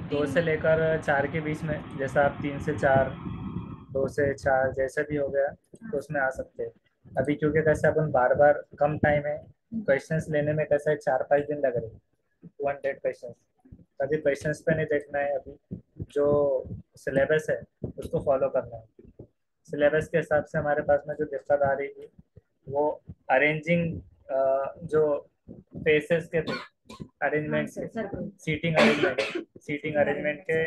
दो से लेकर चार के बीच में, जैसा आप 3 से 4, 2 से 4 जैसे भी हो गया तो उसमें आ सकते हैं। अभी क्योंकि कैसे अपन बार बार कम टाइम है, क्वेश्चंस लेने में कैसा है 4-5 दिन लग रहे हैं, 200 क्वेश्चंस। अभी क्वेश्चंस पे नहीं देखना है, अभी जो सिलेबस है उसको फॉलो करना है। सिलेबस के हिसाब से हमारे पास में जो दिक्कत आ रही थी वो अरेंजिंग, जो फेसेस के थे, अरेंजमेंट के, सीटिंग अरेंजमेंट के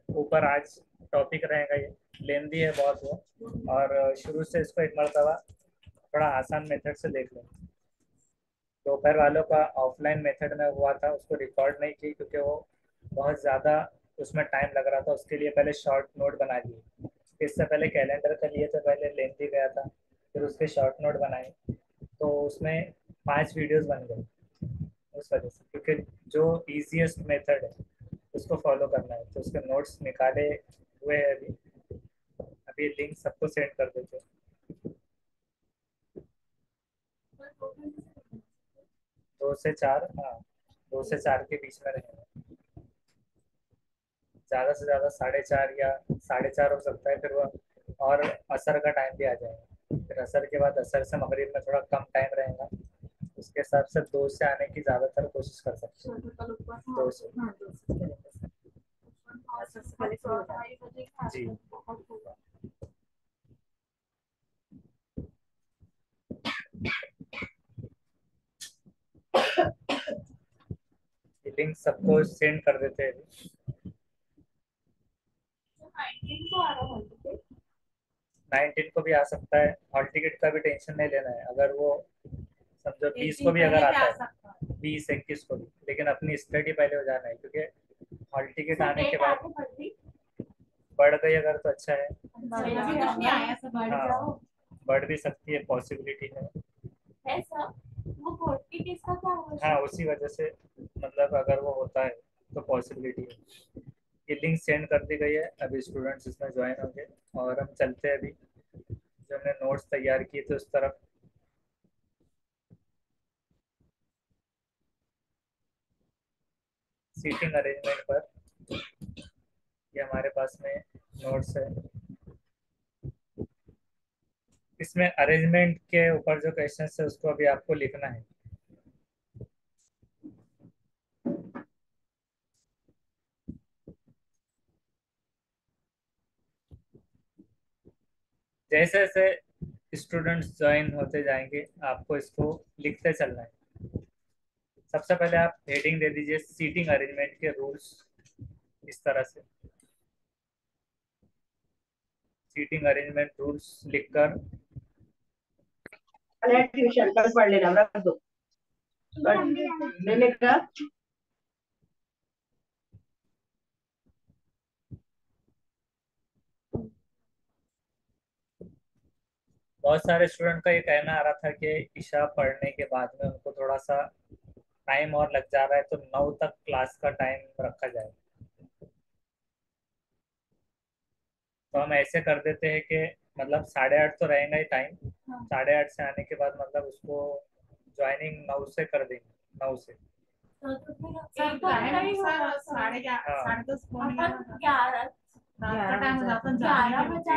ऊपर आज टॉपिक रहेगा। ये लेंदी है बहुत वो, और शुरू से इसको एक मरतबा थोड़ा आसान मेथड से देख लें। दोपहर वालों का ऑफलाइन मेथड में हुआ था, उसको रिकॉर्ड नहीं की क्योंकि वो बहुत ज़्यादा उसमें टाइम लग रहा था। उसके लिए पहले शॉर्ट नोट बना लिए, इससे पहले कैलेंडर कर लिए थे, पहले लेंदी गया था, फिर उसके शॉर्ट नोट बनाए, तो उसमें 5 वीडियोस बन गए उस वजह से, क्योंकि जो इजीएस्ट मेथड है उसको फॉलो करना है। तो उसके नोट्स निकाले हुए हैं अभी। अभी लिंक सबको सेंड कर देते हैं। 2 से 4, हाँ, 2 से 4 के बीच में रहेगा। ज़्यादा से ज़्यादा 4:30 या 4:30 हो सकता है, फिर वो और असर का टाइम भी आ जाएगा। फिर असर के बाद, असर से मगरिब में थोड़ा कम टाइम रहेगा, उसके हिसाब से 2 से आने की ज़्यादातर कोशिश कर सकते हैं। 2 से, जी। लिंक सबको सेंड कर देते हैं। 19 को भी आ सकता है, हॉल टिकट का भी टेंशन नहीं लेना है। अगर वो समझो 20 को भी अगर आता है, 20-21 को भी, लेकिन अपनी स्टडी पहले हो जाना है, क्योंकि हॉल टिकट आने के बाद बढ़ गई अगर तो अच्छा है। हाँ, बढ़ भी सकती है, पॉसिबिलिटी है। हाँ, उसी वजह से, मतलब अगर वो होता है तो पॉसिबिलिटी है। ये लिंक सेंड कर दी गई है, अभी स्टूडेंट्स इसमें ज्वाइन होंगे। और हम चलते हैं अभी, जो हमने नोट्स तैयार किए थे उस तरफ। सीटिंग अरेंजमेंट पर ये हमारे पास में नोट्स है। इसमें अरेंजमेंट के ऊपर जो क्वेश्चन है उसको अभी आपको लिखना है। जैसे जैसे स्टूडेंट्स ज्वाइन होते जाएंगे आपको इसको लिखते चलना है। सबसे पहले आप हेडिंग दे दीजिए सीटिंग अरेंजमेंट के रूल्स, इस तरह से सीटिंग अरेंजमेंट रूल्स लिखकर। ट्यूशन कल पढ़ लेना, रख दो लेने का। बहुत सारे स्टूडेंट का ये कहना आ रहा था कि ईशा पढ़ने के बाद में उनको थोड़ा सा टाइम और लग जा रहा है, तो 9 तक क्लास का टाइम रखा जाए। तो हम ऐसे कर देते हैं कि मतलब 8:30 तो रहेगा ही टाइम, 8:30 से आने के बाद मतलब उसको ज्वाइनिंग 9 से कर देंगे, 9 से। हाँ, 11 बजे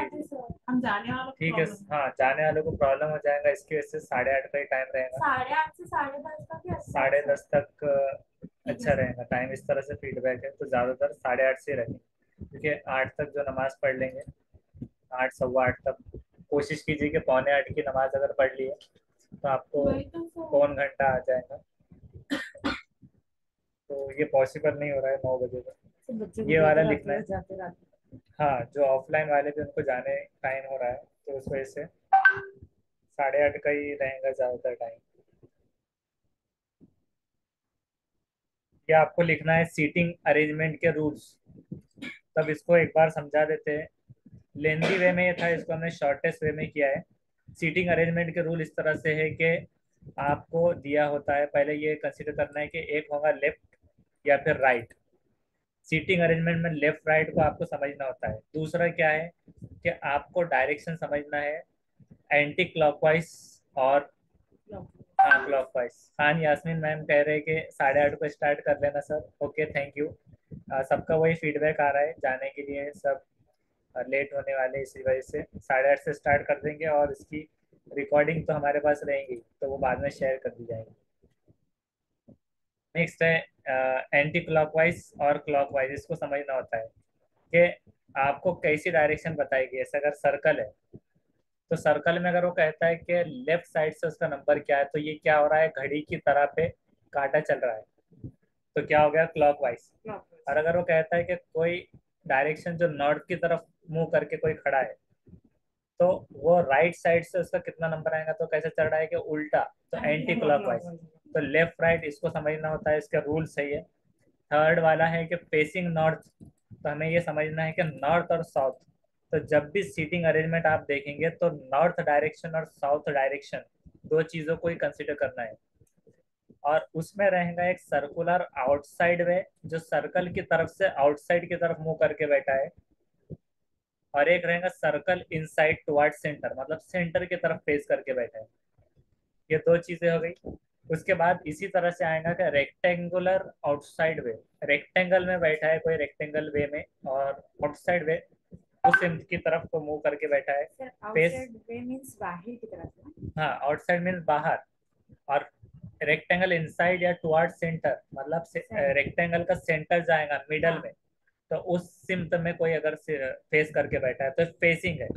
हम जाने वालों ठीक है। हाँ, जाने वालों को प्रॉब्लम हो जाएगा, इसकी वजह से 8:30 का ही टाइम रहेगा। 8:30 से 10:30 तक या 10:30 तक अच्छा रहेगा टाइम। इस तरह से फीडबैक है, तो ज़्यादातर 8:30 से रहेंगे, क्योंकि 8 तक जो नमाज पढ़ लेंगे, 8 सवा 8 तक कोशिश कीजिए कि पौने 8 की नमाज अगर पढ़ ली है तो आपको पौन घंटा आ जाएगा। तो ये पॉसिबल नहीं हो रहा है 9 बजे तक ये वाला लिखना है। हाँ, जो ऑफलाइन वाले भी उनको जाने टाइम हो रहा है, तो उस वजह से 8:30 का ही रहेगा ज़्यादातर टाइम। ये आपको लिखना है सीटिंग अरेंजमेंट के रूल्स। तब इसको एक बार समझा देते हैं। लेंदी वे में ये था, इसको हमने शॉर्टेस्ट वे में किया है। सीटिंग अरेंजमेंट के रूल इस तरह से है कि आपको दिया होता है, पहले ये कंसिडर करना है कि एक होगा लेफ्ट या फिर राइट। सीटिंग अरेंजमेंट में लेफ्ट राइट को आपको समझना होता है। दूसरा क्या है कि आपको डायरेक्शन समझना है, एंटी क्लॉकवाइज और हाँ क्लॉकवाइज। खान यास्मीन मैम कह रहे हैं कि 8:30 को स्टार्ट कर लेना सर। Okay, thank you. सबका वही फीडबैक आ रहा है जाने के लिए, सब लेट होने वाले, इसी वजह से 8:30 से स्टार्ट कर देंगे और इसकी रिकॉर्डिंग तो हमारे पास रहेंगी, तो वो बाद में शेयर कर दी जाएगी। नेक्स्ट है एंटी क्लॉकवाइज और क्लॉकवाइज। इसको समझना होता है कि आपको कैसी डायरेक्शन बताएगी। ऐसा अगर सर्कल है तो सर्कल में अगर वो कहता है कि लेफ्ट साइड से उसका नंबर क्या है, तो ये क्या हो रहा है, घड़ी की तरह पे काटा चल रहा है, तो क्या हो गया, क्लॉकवाइज। और अगर वो कहता है कि कोई डायरेक्शन जो नॉर्थ की तरफ मुंह करके कोई खड़ा है, तो वो राइट साइड से उसका कितना नंबर आएगा, तो कैसे चल रहा है कि उल्टा, तो एंटी क्लॉकवाइज। तो लेफ्ट राइट इसको समझना होता है, इसका रूल सही है। थर्ड वाला है कि फेसिंग नॉर्थ, तो हमें ये समझना है कि नॉर्थ और साउथ, तो जब भी सीटिंग अरेंजमेंट आप देखेंगे तो नॉर्थ डायरेक्शन और साउथ डायरेक्शन दो चीजों को ही कंसिडर करना है। और उसमें रहेगा एक सर्कुलर आउटसाइड वे, जो सर्कल की तरफ से आउटसाइड की तरफ मुंह करके बैठा है, और एक रहेगा सर्कल इनसाइड टुवर्ड सेंटर, मतलब सेंटर की तरफ फेस करके बैठा है। ये दो चीजें हो गई। उसके बाद इसी तरह से आएगा कि रेक्टेंगुलर आउटसाइड वे, रेक्टेंगल में बैठा है कोई, रेक्टेंगल वे में, और आउटसाइड वे उस एंड की तरफ को मुंह करके बैठा है। फेस, आउटसाइड वे मींस बाहर की तरफ ना? हाँ, आउटसाइड मीन्स बाहर, और रेक्टेंगल इनसाइड या टुवर्ड सेंटर, मतलब रेक्टेंगल का सेंटर जाएगा मिडल में, तो उस सिम्त में कोई अगर फेस करके बैठा है तो फेसिंग है।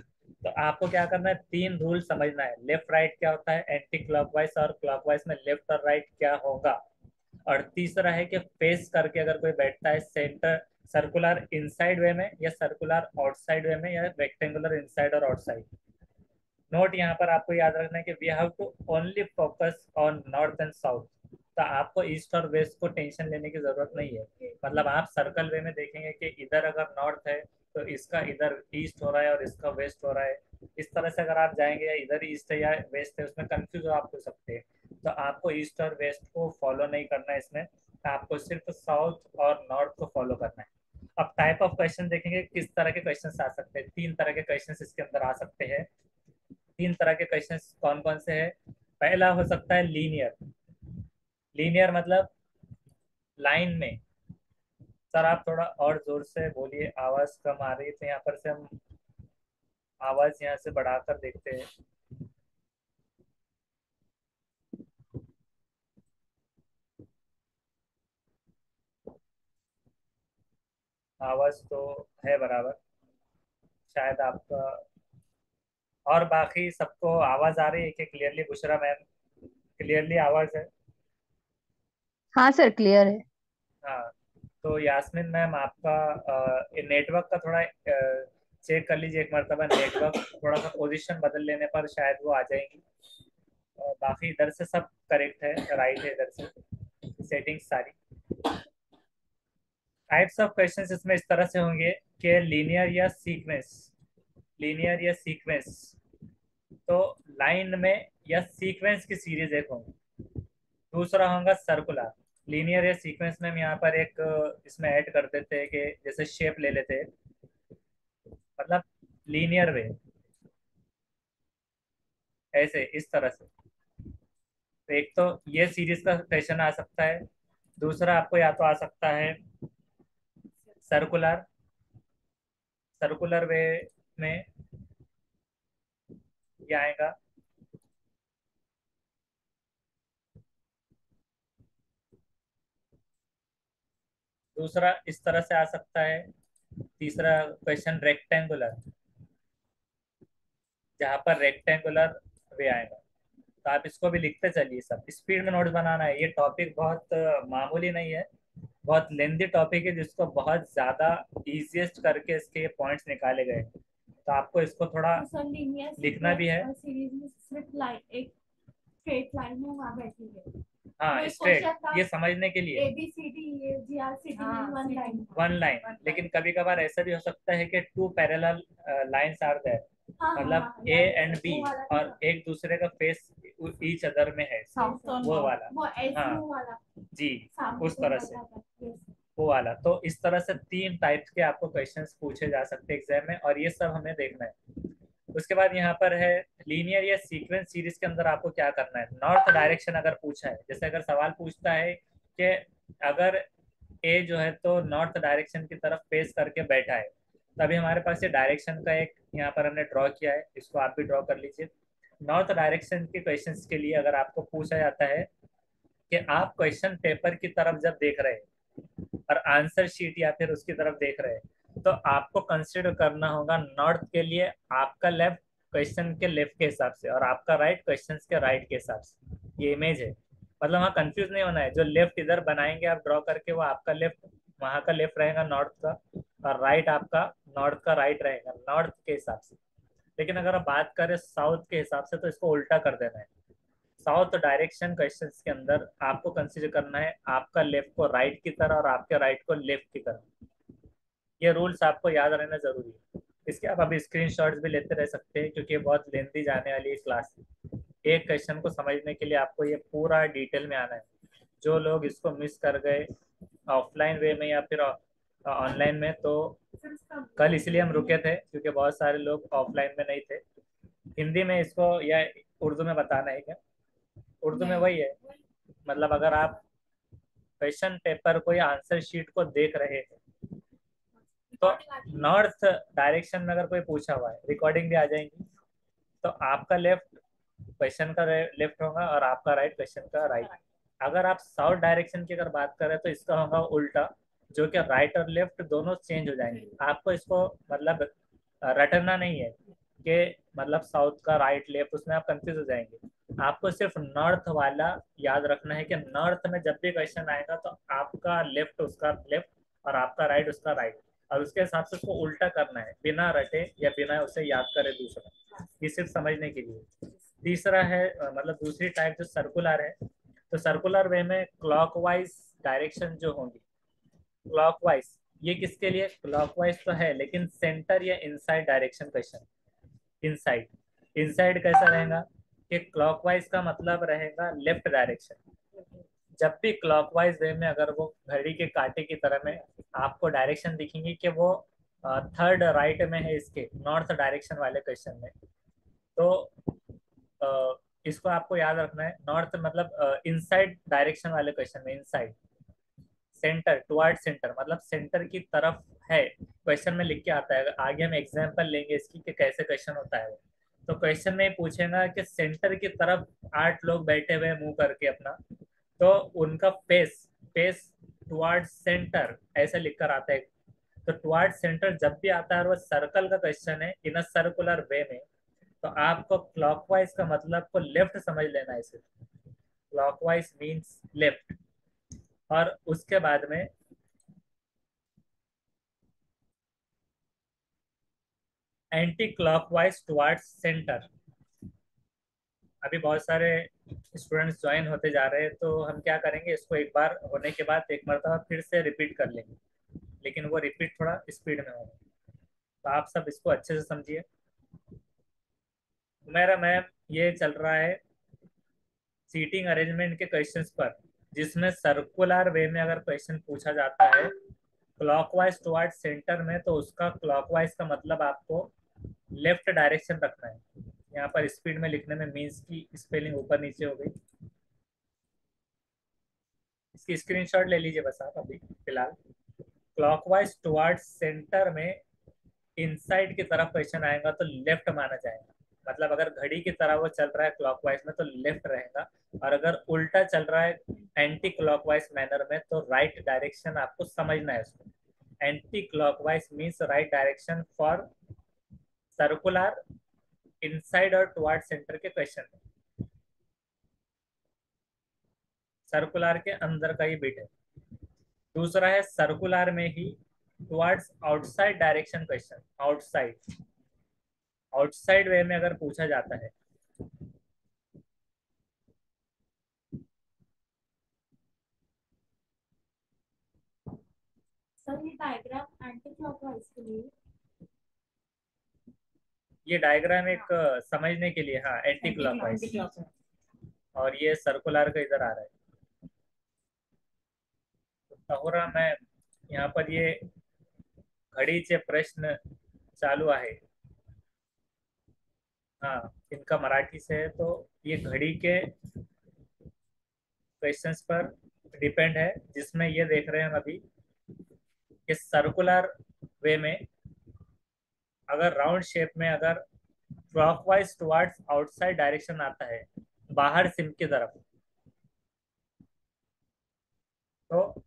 तो आपको क्या करना है, तीन रूल समझना है। लेफ्ट राइट क्या होता है, एंटी क्लॉकवाइज, और क्लॉकवाइज में लेफ्ट और राइट क्या होगा। और तीसरा है कि फेस करके अगर कोई बैठता है सेंटर, सर्कुलर इनसाइड वे में या सर्कुलर आउटसाइड वे में या रेक्टेंगुलर इनसाइड और आउटसाइड। नोट यहाँ पर आपको याद रखना है कि we have to only focus on north and south. तो आपको ईस्ट और वेस्ट को टेंशन लेने की जरूरत नहीं है। मतलब आप सर्कल वे में देखेंगे कि इधर अगर नॉर्थ है तो इसका इधर ईस्ट हो रहा है और इसका वेस्ट हो रहा है। इस तरह से अगर आप जाएंगे या इधर ईस्ट है या वेस्ट है, उसमें कंफ्यूज आप हो सकते हैं। तो आपको ईस्ट और वेस्ट को फॉलो नहीं करना है इसमें, आपको सिर्फ साउथ और नॉर्थ को फॉलो करना है। अब टाइप ऑफ क्वेश्चन देखेंगे, किस तरह के क्वेश्चन आ सकते हैं। तीन तरह के क्वेश्चन इसके अंदर आ सकते हैं। तीन तरह के क्वेश्चंस कौन कौन से हैं। पहला हो सकता है लीनियर। लीनियर मतलब लाइन में। सर आप थोड़ा और जोर से बोलिए, आवाज कम आ रही है, तो यहाँ पर से हम आवाज यहाँ से बढ़ाकर देखते हैं। आवाज तो है बराबर, शायद आपका। और बाकी सबको आवाज आ रही है कि क्लियरली, बुशरा मैम क्लियरली आवाज है? हाँ सर, क्लियर है। हाँ, तो यास्मीन मैम आपका नेटवर्क का थोड़ा चेक कर लीजिए एक मरतबा। नेटवर्क थोड़ा सा पोजीशन बदल लेने पर शायद वो आ जाएंगी। और बाकी इधर से सब करेक्ट है, राइट है इधर से सेटिंग सारी। टाइप्स ऑफ क्वेश्चंस इसमें इस तरह से होंगे कि लीनियर या सीक्वेंस। लीनियर या सीक्वेंस, तो लाइन में या सीक्वेंस की सीरीज एक होंगी। दूसरा होगा सर्कुलर। लीनियर या सीक्वेंस में हम यहाँ पर एक इसमें ऐड कर देते हैं कि जैसे शेप ले लेते हैं, मतलब लीनियर वे, ऐसे इस तरह से। तो एक तो ये सीरीज का क्वेश्चन आ सकता है। दूसरा आपको या तो आ सकता है सर्कुलर, सर्कुलर वे में ये आएगा। दूसरा इस तरह से आ सकता है। तीसरा क्वेश्चन रेक्टेंगुलर, जहाँ पर रेक्टेंगुलर वे आएगा। तो आप इसको भी लिखते चलिए, सब स्पीड में नोट्स बनाना है। ये टॉपिक बहुत मामूली नहीं है, बहुत लेंदी टॉपिक है, जिसको बहुत ज्यादा इजीएस्ट करके इसके पॉइंट्स निकाले गए। तो आपको इसको थोड़ा सर लीनियर लिखना भी है। सीरीज में सिर्फ लाइन, एक स्ट्रेट लाइन में वहां बैठी है। हाँ, कोई स्ट्रेट, क्वेश्चन था ये समझने के लिए A B C D A G R C D one line. One line. लेकिन कभी कभार ऐसा भी हो सकता है कि two parallel lines are there, मतलब ए एंड बी और एक दूसरे का फेस ईच अदर में है, वो वाला। वो हाँ SU वाला जी, सामने उस से तरह से लगा था। Yes. वो वाला। तो इस तरह से तीन टाइप्स के आपको क्वेश्चंस पूछे जा सकते हैं एग्जाम में, और ये सब हमें देखना है। उसके बाद यहाँ पर है लीनियर या सीक्वेंस सीरीज के अंदर आपको क्या करना है। नॉर्थ डायरेक्शन अगर पूछा है, जैसे अगर सवाल पूछता है कि अगर ए जो है तो नॉर्थ डायरेक्शन की तरफ फेस करके बैठा है। तभी हमारे पास ये डायरेक्शन का एक यहाँ पर हमने ड्रॉ किया है, इसको आप भी ड्रॉ कर लीजिए। नॉर्थ डायरेक्शन के क्वेश्चंस के लिए अगर आपको पूछा जाता है कि आप क्वेश्चन पेपर की तरफ जब देख रहे हैं और आंसर शीट या फिर उसकी तरफ देख रहे हैं, तो आपको कंसिडर करना होगा नॉर्थ के लिए आपका लेफ्ट क्वेश्चन के लेफ्ट के हिसाब से और आपका राइट क्वेश्चन के राइट के हिसाब से। ये इमेज है, मतलब वहाँ कंफ्यूज नहीं होना है। जो लेफ्ट इधर बनाएंगे आप ड्रॉ करके, वो आपका लेफ्ट वहाँ का लेफ्ट रहेगा नॉर्थ का, और राइट आपका नॉर्थ का राइट रहेगा नॉर्थ के हिसाब से। लेकिन अगर आप बात करें साउथ के हिसाब से, तो इसको उल्टा कर देना है। साउथ डायरेक्शन क्वेश्चंस के अंदर आपको कंसीडर करना है आपका लेफ्ट को राइट की तरह और आपके राइट को लेफ्ट की तरह। ये रूल्स आपको याद रहना जरूरी है। इसके आप अभी स्क्रीनशॉट्स भी लेते रह सकते हैं, क्योंकि ये बहुत लेंथी जाने वाली है क्लास। एक क्वेश्चन को समझने के लिए आपको ये पूरा डिटेल में आना है। जो लोग इसको मिस कर गए ऑफलाइन वे में या फिर ऑनलाइन में, तो कल इसलिए हम रुके थे क्योंकि बहुत सारे लोग ऑफलाइन में नहीं थे। हिंदी में इसको या उर्दू में बताना है क्या? उर्दू में वही है, मतलब अगर आप क्वेश्चन पेपर को या आंसर शीट को देख रहे हैं, तो नॉर्थ डायरेक्शन में अगर कोई पूछा हुआ है, रिकॉर्डिंग भी आ जाएंगी, तो आपका लेफ्ट क्वेश्चन का लेफ्ट होगा और आपका राइट क्वेश्चन का राइट। अगर आप साउथ डायरेक्शन की अगर बात करें, तो इसका होगा उल्टा, जो कि राइट और लेफ्ट दोनों चेंज हो जाएंगे। आपको इसको मतलब रटना नहीं है कि मतलब साउथ का राइट लेफ्ट, उसमें आप कंफ्यूज हो जाएंगे। आपको सिर्फ नॉर्थ वाला याद रखना है कि नॉर्थ में जब भी क्वेश्चन आएगा, तो आपका लेफ्ट उसका लेफ्ट और आपका राइट उसका राइट, और उसके हिसाब से उसको उल्टा करना है, बिना रटे या बिना उसे याद करे दूसरा। ये सिर्फ समझने के लिए। तीसरा है मतलब दूसरी टाइप जो सर्कुलर है, तो सर्कुलर वे में क्लॉकवाइज डायरेक्शन जो होंगी, क्लॉकवाइज, ये किसके लिए? क्लॉकवाइज तो है, लेकिन सेंटर या inside direction question. Inside, inside कैसा रहेगा कि क्लॉकवाइज का मतलब रहेगा लेफ्ट डायरेक्शन। जब भी क्लॉकवाइज वे में अगर वो घड़ी के कांटे की तरह में आपको डायरेक्शन दिखेंगी कि वो थर्ड राइट में है इसके नॉर्थ डायरेक्शन वाले क्वेश्चन में, तो इसको आपको याद रखना है। नॉर्थ मतलब इनसाइड डायरेक्शन वाले क्वेश्चन में, इनसाइड सेंटर, टुवर्ड सेंटर, मतलब सेंटर की तरफ है क्वेश्चन में लिख के आता है। आगे हम एग्जांपल लेंगे इसकी कि कैसे क्वेश्चन होता है। तो क्वेश्चन में पूछेगा कि सेंटर की तरफ 8 लोग बैठे हुए मुंह करके अपना, तो उनका फेस फेस टुवर्ड सेंटर ऐसे लिख कर आता है। तो टुवर्ड सेंटर जब भी आता है और वो सर्कल का क्वेश्चन है इन अ सर्कुलर वे में, तो आपको क्लॉकवाइज का मतलब को लेफ्ट समझ लेना है सिर्फ। क्लॉकवाइज मीन्स लेफ्ट, और उसके बाद में एंटी क्लॉकवाइज टुवर्ड्स सेंटर। अभी बहुत सारे स्टूडेंट्स ज्वाइन होते जा रहे हैं, तो हम क्या करेंगे, इसको एक बार होने के बाद एक मरतबा फिर से रिपीट कर लेंगे, लेकिन वो रिपीट थोड़ा स्पीड में होगा। तो आप सब इसको अच्छे से समझिए। मेरा मैम ये चल रहा है सीटिंग अरेंजमेंट के क्वेश्चंस पर, जिसमें सर्कुलर वे में अगर क्वेश्चन पूछा जाता है क्लॉकवाइज टुवर्ड सेंटर में, तो उसका क्लॉकवाइज का मतलब आपको लेफ्ट डायरेक्शन रखना है। यहाँ पर स्पीड में लिखने में मीन्स की स्पेलिंग ऊपर नीचे हो गई। इसकी स्क्रीनशॉट ले लीजिए बस आप अभी फिलहाल। क्लॉकवाइज टुवर्ड सेंटर में इनसाइड की तरफ क्वेश्चन आएगा तो लेफ्ट माना जाएगा। मतलब अगर घड़ी की तरह वो चल रहा है क्लॉकवाइज में, तो लेफ्ट रहेगा, और अगर उल्टा चल रहा है एंटी क्लॉकवाइज मैनर में, तो राइट डायरेक्शन आपको समझना है उसको। Anti clockwise means right direction for circular, inside और टुवर्ड सेंटर के क्वेश्चन में। सर्कुलर के अंदर का ही बिट है। दूसरा है सर्कुलर में ही towards outside direction question. Outside, outside way में अगर पूछा जाता है, सर ये डायग्राम एंटी क्लॉकवाइज के लिए। ये डायग्राम एक समझने के लिए, हाँ, एंटी क्लॉकवाइज, और ये सर्कुलर का इधर आ रहा है। तो तहुरा मैं यहाँ पर ये घडीचे प्रश्न चालू आहे। हाँ, इनका मराठी से है, तो ये घड़ी के क्वेश्चंस पर डिपेंड है, जिसमें ये देख रहे हैं हम अभी कि सर्कुलर वे में, अगर राउंड शेप में अगर क्लॉकवाइज टुवर्ड्स आउटसाइड डायरेक्शन आता है, बाहर सिम की तरफ, तो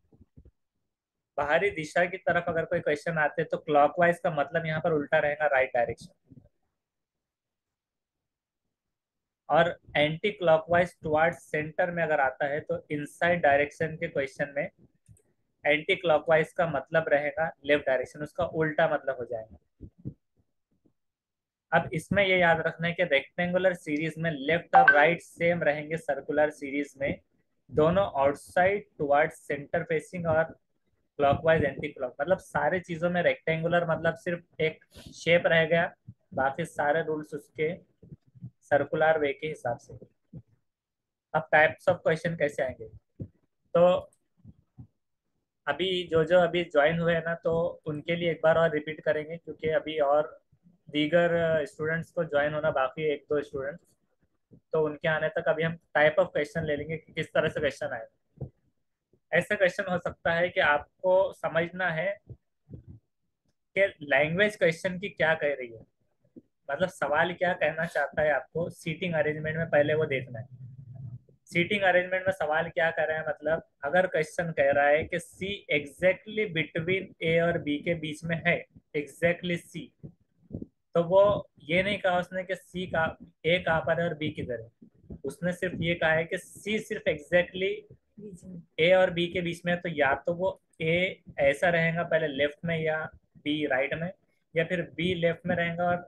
बाहरी दिशा की तरफ अगर कोई क्वेश्चन आते हैं तो क्लॉकवाइज का मतलब यहाँ पर उल्टा रहेगा, राइट डायरेक्शन। और एंटी क्लॉकवाइज टुवर्ड्स सेंटर में अगर आता है तो इनसाइड डायरेक्शन के क्वेश्चन में एंटी क्लॉकवाइज का मतलब रहेगा लेफ्ट डायरेक्शन, उसका उल्टा मतलब हो जाएगा। अब इसमें ये याद रखना है कि रेक्टेंगुलर सीरीज में लेफ्ट और राइट सेम रहेंगे, सर्कुलर सीरीज में दोनों आउटसाइड टुवर्ड्स सेंटर फेसिंग और क्लॉकवाइज एंटी क्लॉक, मतलब सारे चीजों में रेक्टेंगुलर मतलब सिर्फ एक शेप रह गया, बाकी सारे रूल्स उसके सर्कुलर वे के हिसाब से। अब टाइप्स ऑफ क्वेश्चन कैसे आएंगे, तो अभी जो जो अभी ज्वाइन हुए हैं ना, तो उनके लिए एक बार और रिपीट करेंगे, क्योंकि अभी और दीगर स्टूडेंट्स को ज्वाइन होना बाकी है, एक दो स्टूडेंट्स, तो उनके आने तक अभी हम टाइप ऑफ क्वेश्चन ले लेंगे कि किस तरह से क्वेश्चन आए। ऐसा क्वेश्चन हो सकता है कि आपको समझना है कि लैंग्वेज क्वेश्चन की क्या कह रही है, मतलब सवाल क्या कहना चाहता है, आपको सीटिंग अरेंजमेंट में पहले वो देखना है। सीटिंग अरेंजमेंट में सवाल क्या कर रहा है, मतलब अगर क्वेश्चन कह रहा है कि सी एग्जैक्टली बिटवीन ए और बी के बीच में है, एग्जैक्टली सी, तो वो ये नहीं कहा उसने कि सी का ए कहाँ पर है और बी किधर है, उसने सिर्फ ये कहा है कि सी सिर्फ एग्जैक्टली ए और बी के बीच में है, तो या तो वो ए ऐसा रहेगा पहले लेफ्ट में, या बी राइट में, या फिर बी लेफ्ट में रहेगा और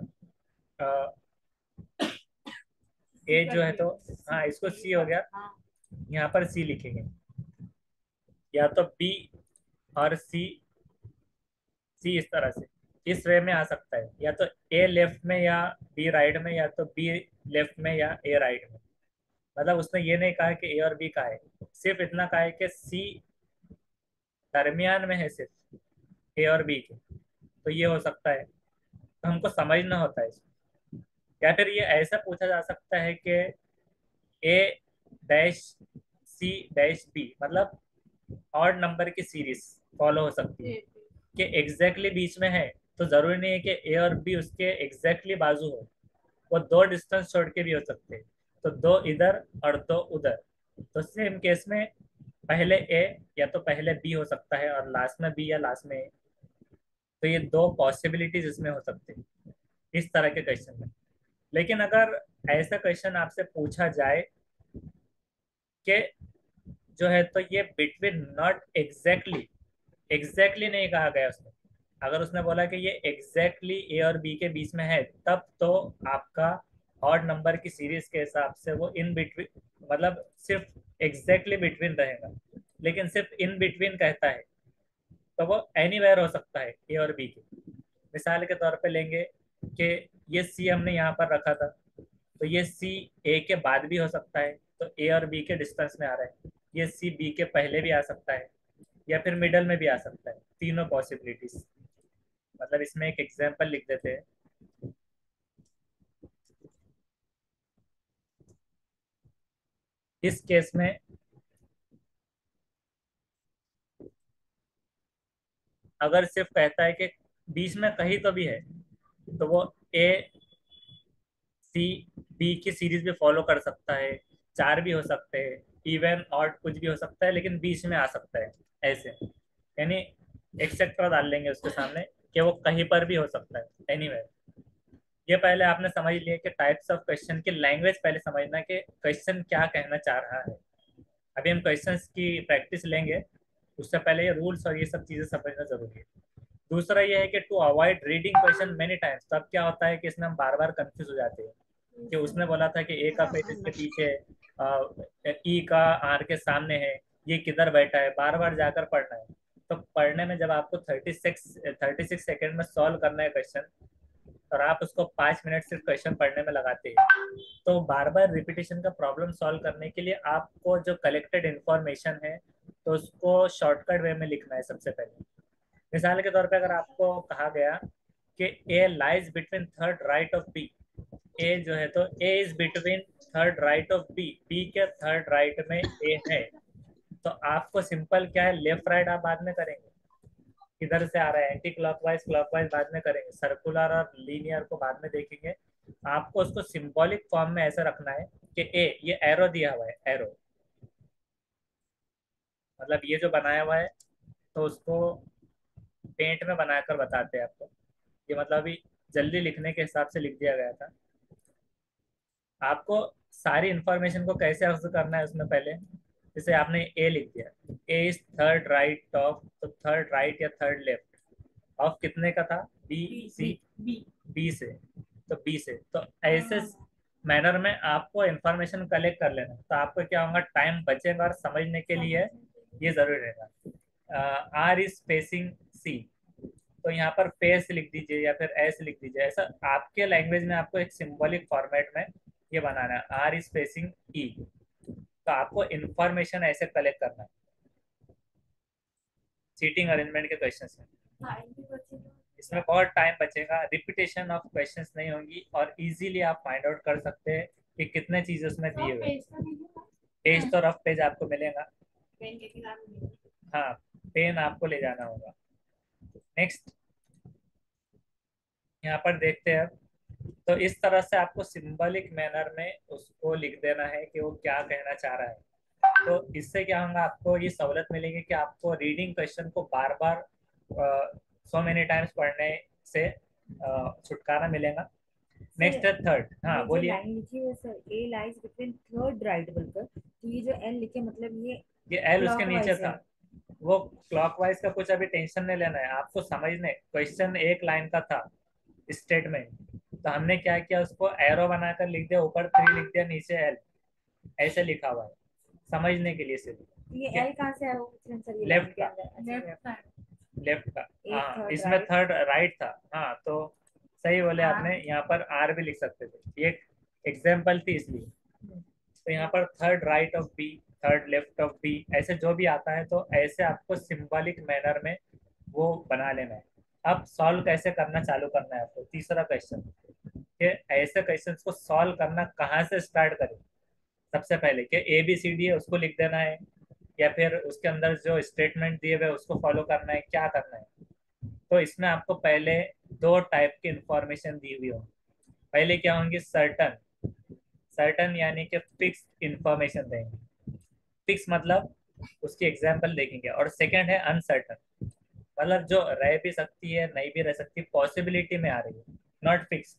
ए जो है तो, हाँ इसको सी हो गया, यहाँ पर सी लिखेंगे, या तो बी और सी, सी इस तरह से, इस वे में आ सकता है, या तो ए लेफ्ट में या बी राइट में, या तो बी लेफ्ट में या ए राइट में। मतलब उसने ये नहीं कहा कि ए और बी का है, सिर्फ इतना कहा है कि सी दरमियान में है सिर्फ ए और बी के, तो ये हो सकता है, तो हमको समझना होता है इसको। या फिर ये ऐसा पूछा जा सकता है कि ए डैश सी डैश बी, मतलब ऑड नंबर की सीरीज फॉलो हो सकती है कि एग्जैक्टली बीच में है, तो जरूरी नहीं है कि ए और बी उसके एग्जैक्टली बाजू हो, वो दो डिस्टेंस छोड़ के भी हो सकते हैं, तो दो इधर और दो उधर। तो सेम केस में पहले ए या तो पहले बी हो सकता है और लास्ट में बी या लास्ट में ए, तो ये दो पॉसिबिलिटीज इसमें हो सकती है इस तरह के क्वेश्चन में। लेकिन अगर ऐसा क्वेश्चन आपसे पूछा जाए कि जो है तो ये बिटवीन नॉट एग्जैक्टली, एग्जैक्टली नहीं कहा गया उसने, अगर उसने बोला कि ये एग्जैक्टली ए और बी के बीच में है, तब तो आपका ऑड नंबर की सीरीज के हिसाब से वो इन बिटवीन, मतलब सिर्फ एग्जैक्टली बिटवीन रहेगा। लेकिन सिर्फ इन बिटवीन कहता है तो वो एनीवेयर हो सकता है ए और बी के। मिसाल के तौर पे लेंगे कि ये सी हमने यहाँ पर रखा था, तो ये सी ए के बाद भी हो सकता है, तो ए और बी के डिस्टेंस में आ रहा है। ये सी बी के पहले भी आ सकता है, या फिर मिडल में भी आ सकता है, तीनों पॉसिबिलिटीज। मतलब इसमें एक एग्जांपल लिख देते हैं। इस केस में अगर सिर्फ कहता है कि बीच में कहीं तो भी है, तो वो ए सी बी की सीरीज भी फॉलो कर सकता है, चार भी हो सकते हैं, इवन ऑड कुछ भी हो सकता है, लेकिन बीच में आ सकता है ऐसे, यानी एक्सेट्रा डाल लेंगे उसके सामने कि वो कहीं पर भी हो सकता है एनीवेयर। ये पहले आपने समझ लिया कि टाइप्स ऑफ क्वेश्चन की लैंग्वेज पहले समझना कि क्वेश्चन क्या कहना चाह रहा है। अभी हम क्वेश्चंस की प्रैक्टिस लेंगे, उससे पहले ये रूल्स और ये सब चीजें समझना जरूरी है। दूसरा ये है कि to avoid reading question many times, तब क्या होता है कि इसमें हम बार बार कंफ्यूज हो जाते हैं कि उसने बोला था कि ए का पेज इसके पीछे है, ई का आर के सामने है, ये किधर बैठा है, बार बार जाकर पढ़ना है। तो पढ़ने में जब आपको 36 सेकेंड में सॉल्व करना है क्वेश्चन, और आप उसको 5 मिनट सिर्फ क्वेश्चन पढ़ने में लगाते हैं, तो बार बार रिपीटेशन का प्रॉब्लम सॉल्व करने के लिए आपको जो कलेक्टेड इंफॉर्मेशन है, तो उसको शॉर्टकट वे में लिखना है सबसे पहले। मिसाल के तौर पे अगर आपको कहा गया कि A lies between third right of B, A जो है तो A is between third right of B, B के थर्ड राइट में ए है, तो आपको सिंपल क्या है, लेफ्ट राइट आप बाद में करेंगे, किधर से आ रहा है, एंटी क्लॉकवाइज क्लॉकवाइज बाद में करेंगे, सर्कुलर और लीनियर को बाद में देखेंगे। आपको उसको सिंबॉलिक फॉर्म में ऐसा रखना है कि ए, ये एरो दिया हुआ है, एरो मतलब ये जो बनाया हुआ है, तो उसको पेंट में बनाकर बताते हैं आपको। ये मतलब अभी जल्दी लिखने के हिसाब से लिख दिया गया था। आपको सारी इंफॉर्मेशन को कैसे अक्स करना है उसमें पहले, जैसे आपने ए लिख दिया, ए इज थर्ड राइट ऑफ, तो थर्ड राइट या थर्ड लेफ्ट ऑफ कितने का था, बी सी, बी बी से, तो बी से, तो ऐसे मैनर में आपको इंफॉर्मेशन कलेक्ट कर लेना, तो आपको क्या होगा, टाइम बचेगा और समझने के लिए ये जरूरी रहेगा। आर इज फेसिंग सी, तो यहाँ पर फेस लिख दीजिए या फिर एस लिख दीजिए, ऐसा आपके लैंग्वेज में आपको एक सिंबॉलिक फॉर्मेट में ये बनाना है। आर इज फेसिंग ई, तो आपको इंफॉर्मेशन ऐसे कलेक्ट करना है। सीटिंग अरेंजमेंट के क्वेश्चन में इसमें बहुत टाइम बचेगा, रिपीटेशन ऑफ क्वेश्चंस नहीं होंगी और इजीली आप फाइंड आउट कर सकते हैं कि कितने चीज उसमें दिए हुए। पेज तो रफ पेज आपको मिलेगा, हाँ पेन आपको ले जाना होगा। नेक्स्ट यहाँ पर देखते हैं। तो इस तरह से आपको सिंबॉलिक मैनर में उसको लिख देना है कि वो क्या कहना चाह रहा है। तो इससे क्या होगा, आपको ये सहूलत मिलेगी कि आपको रीडिंग क्वेश्चन को बार बार सो मेनी टाइम्स पढ़ने से छुटकारा मिलेगा। नेक्स्ट है थर्ड, हाँ बोलिए। लाइन लिखी है सर, ए लाइज बिटवीन थर्ड राइट बोलकर, तो ये जो एल लिखे मतलब ये एल उसके नीचे clockwise था, है। वो क्लॉकवाइज का कुछ अभी टेंशन नहीं लेना है आपको, समझने क्वेश्चन एक लाइन का था स्टेटमेंट, तो हमने क्या किया, उसको एरो बनाकर लिख दिया, ऊपर 3 लिख दिया, नीचे एल ऐसे लिखा हुआ है समझने के लिए सिर्फ। ये एल कहाँ से आया सर, ये लेफ्ट के का, अंदर? लेफ्ट का, एक हाँ थर्ड इसमें राइट। थर्ड राइट था, हाँ तो सही बोले हाँ। आपने, यहाँ पर आर भी लिख सकते थे, ये एग्जाम्पल थी इसलिए। तो यहाँ पर third right of B, third left of B, ऐसे जो भी आता है तो ऐसे आपको सिंबॉलिक मैनर में वो बना लेना है। अब सॉल्व कैसे करना चालू करना है आपको, तीसरा क्वेश्चन कि ऐसे क्वेश्चन को सॉल्व करना कहाँ से स्टार्ट करें। सबसे पहले कि ए बी सी डी है उसको लिख देना है, या फिर उसके अंदर जो स्टेटमेंट दिए हुए उसको फॉलो करना है, क्या करना है। तो इसमें आपको पहले 2 टाइप की इंफॉर्मेशन दी हुई हो। पहले क्या होंगी, सर्टन, सर्टन यानी कि फिक्स इंफॉर्मेशन देंगे, फिक्स मतलब उसकी एग्जाम्पल देखेंगे, और सेकंड है अनसर्टन, मतलब जो रह भी सकती है नहीं भी रह सकती, पॉसिबिलिटी में आ रही है, नॉट फिक्स।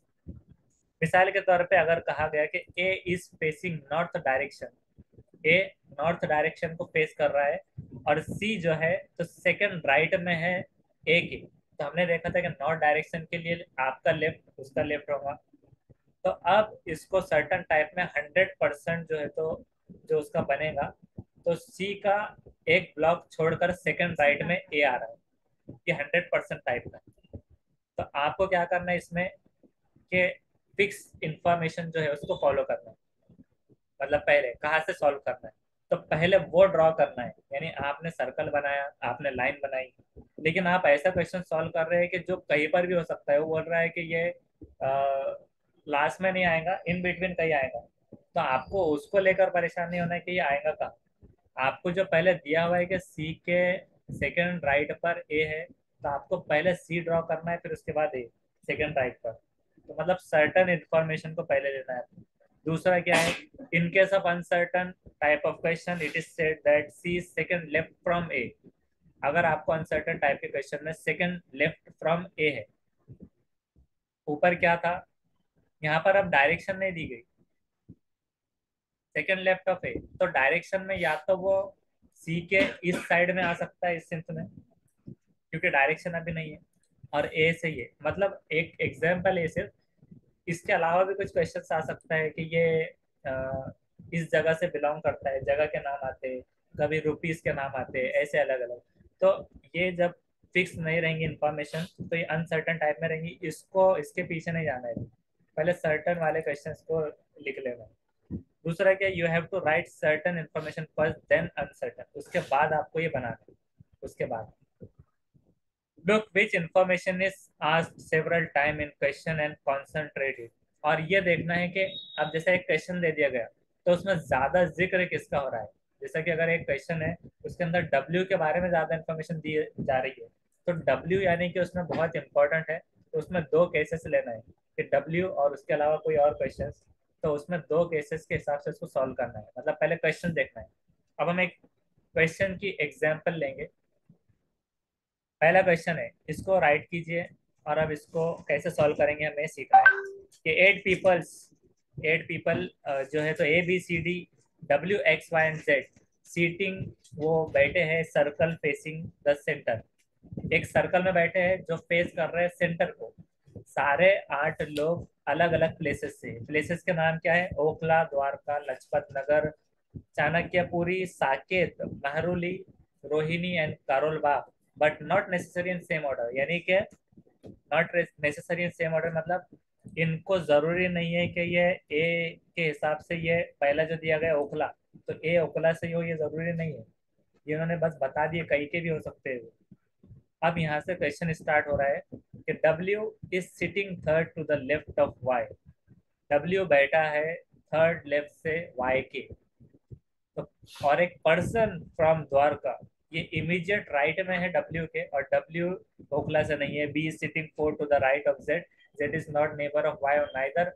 मिसाल के तौर पे अगर कहा गया कि A is facing north direction, A north direction को फेस कर रहा है, और सी जो है तो सेकंड राइट में है ए के, तो हमने देखा था कि नॉर्थ डायरेक्शन के लिए आपका लेफ्ट उसका लेफ्ट होगा। तो अब इसको सर्टन टाइप में 100% जो है तो जो उसका बनेगा, तो सी का एक ब्लॉक छोड़कर सेकंड राइट में ए आ रहा है, ये 100% टाइप का। तो आपको क्या करना है इसमें कि फिक्स इंफॉर्मेशन जो है उसको फॉलो करना है। मतलब पहले कहाँ से सॉल्व करना है, तो पहले वो ड्रॉ करना है, यानी आपने सर्कल बनाया, आपने लाइन बनाई, लेकिन आप ऐसा क्वेश्चन सॉल्व कर रहे हैं कि जो कहीं पर भी हो सकता है। वो बोल रहा है कि ये लास्ट में नहीं आएगा, इन बिटवीन कहीं आएगा, तो आपको उसको लेकर परेशान नहीं होना है कि ये आएगा कहाँ। आपको जो पहले दिया हुआ है कि सी के सेकंड राइट पर ए है, तो आपको पहले सी ड्रॉ करना है, फिर उसके बाद ए सेकंड राइट पर, तो मतलब सर्टन इंफॉर्मेशन को पहले लेना है। दूसरा क्या है, in case of uncertain type of question it is said that C is second left from A. अगर आपको अनसर्टन टाइप के क्वेश्चन में सेकंड लेफ्ट फ्रॉम ए है, ऊपर क्या था, यहाँ पर अब डायरेक्शन नहीं दी गई, सेकंड लेफ्ट ऑफ ए, तो डायरेक्शन में या तो वो सी के इस साइड में आ सकता है इस सेंस में, क्योंकि डायरेक्शन अभी नहीं है, और ए से ये मतलब एक एग्जाम्पल है सिर्फ। इसके अलावा भी कुछ क्वेश्चन आ सकता है कि ये इस जगह से बिलोंग करता है, जगह के नाम आते हैं, कभी रुपीस के नाम आते हैं, ऐसे अलग अलग। तो ये जब फिक्स नहीं रहेंगी इंफॉर्मेशन, तो ये अनसर्टन टाइप में रहेंगी, इसको इसके पीछे नहीं जाना है, पहले सर्टन वाले क्वेश्चन को लिख लेना। दूसरा क्या, you have to write certain information first then uncertain, उसके बाद आपको ये बनाना है। उसके बाद look which information is asked several time in question and concentrate it, और ये देखना है कि अब जैसे एक क्वेश्चन दे दिया गया तो उसमें ज्यादा जिक्र किसका हो रहा है। जैसा कि अगर एक क्वेश्चन है उसके अंदर W के बारे में ज्यादा इंफॉर्मेशन दी जा रही है, तो W यानी कि उसमें बहुत इंपॉर्टेंट है, तो उसमें दो केसेस लेना है कि W और उसके अलावा कोई और क्वेश्चन, तो उसमें दो केसेस के हिसाब से उसको सॉल्व करना है, मतलब पहले क्वेश्चन देखना है। अब हम एक क्वेश्चन की एग्जाम्पल लेंगे। पहला क्वेश्चन है, इसको राइट कीजिए और अब इसको कैसे सॉल्व करेंगे हमें सीखना है कि एट पीपल जो है, तो ABCD WX Y and Z sitting, वो बैठे हैं सर्कल फेसिंग द सेंटर, एक सर्कल में बैठे हैं जो फेस कर रहे हैं सेंटर को। सारे 8 लोग अलग अलग प्लेसेस से, प्लेसेस के नाम क्या है, Okhla, Dwarka, Lajpat Nagar, Chanakyapuri, Saket, Mehrauli, Rohini and Karol Bagh, but not necessary in same order. यानी कि not necessary in same order मतलब इनको जरूरी नहीं है कि ये ए के हिसाब से, ये पहला जो दिया गया ओखला, तो ए ओखला से हो, ये जरूरी नहीं है। ये उन्होंने बस बता दिए, कहीं के भी हो सकते हैं। अब यहाँ से क्वेश्चन स्टार्ट हो रहा है कि W is sitting third to the left of Y। W बैठा है थर्ड लेफ्ट से Y के। तो और एक पर्सन फ्रॉम द्वारका, ये इमीडिएट राइट में है W के, और W ओखला से नहीं है। B is sitting four to the right of Z। Z is not neighbour of Y और neither